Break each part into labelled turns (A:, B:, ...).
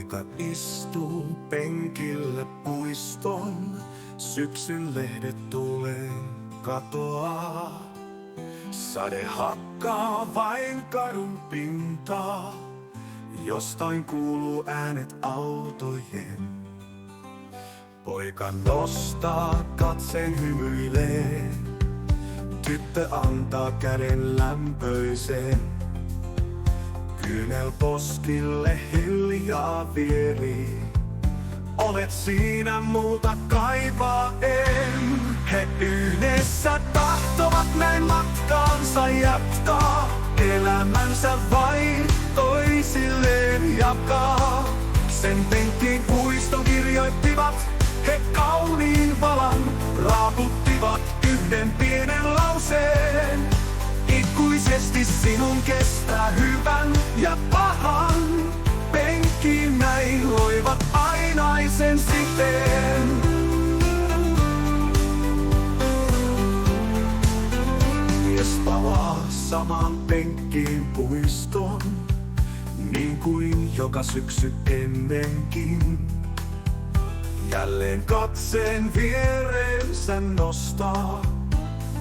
A: Poika istuu penkillä puiston, syksyn lehdet tuleen katoaa. Sade hakkaa vain kadun pintaa, jostain kuuluu äänet autojen. Poika nostaa katseen, hymyilee, tyttö antaa käden lämpöiseen. Kyynelposkille hiljaa vieri, olet siinä, muuta kaipaa en. He yhdessä tahtovat näin matkaansa jatkaa, elämänsä vain toisilleen jakaa. Sen penkkiin puiston kirjoittivat he kauniin valan, raaputtivat yhden pienen lauseen. Ikuisesti sinun kestää hyvän ja pahan, penkkiin näin loivat ainaisen siteen. Mies palaa samaan penkkiin puiston, niin kuin joka syksy ennenkin. Jälleen katseen viereensä nostaa,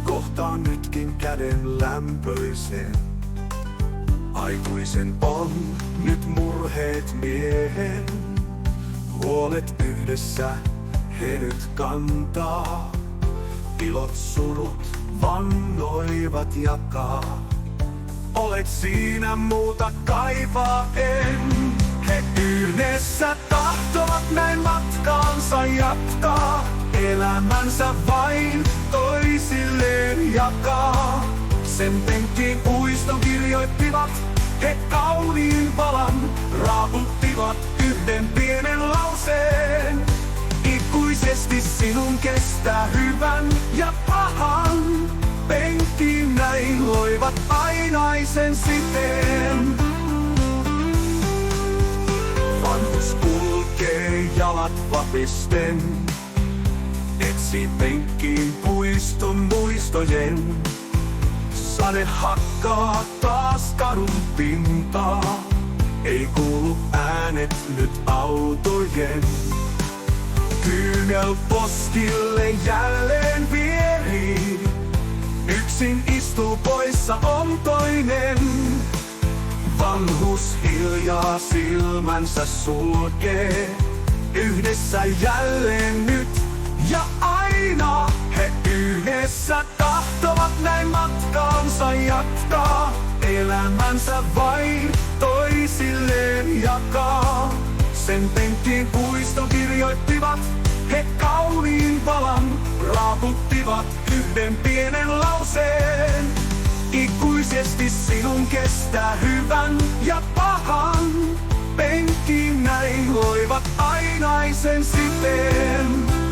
A: kohtaan nytkin käden lämpöisen. Aikuisen on nyt murheet miehen, huolet yhdessä he nyt kantaa. Ilot surut vannoivat jakaa, olet siinä, muuta kaipaa en. He yhdessä tahtovat näin matkaansa jatkaa, elämänsä vain toisilleen jakaa. Sen penkkiin puiston kirjoittivat he kauniin valan, raaputtivat yhden pienen lauseen. Ikuisesti sinun kestää hyvän ja pahan, penkkiin näin loivat ainaisen siteen. Vanhus kulkee jalat vapisten, etsii penkkiin puiston muistojen. Sade hakkaa taas kadun pintaa, ei kuulu äänet nyt autojen. Kyynelposkille jälleen vieri, yksin istuu poissa on toinen. Vanhus hiljaa silmänsä sulkee, yhdessä jälleen nyt ja aina. He yhdessä tahtovat näin matkaansa jatkaa, elämänsä vain toisilleen jakaa. Sen penkkiin puiston kirjoittivat he kauniin valan, raaputtivat yhden pienen lauseen. Ikuisesti sinun kestää hyvän ja pahan, penkkiin näin loivat ainaisen siteen.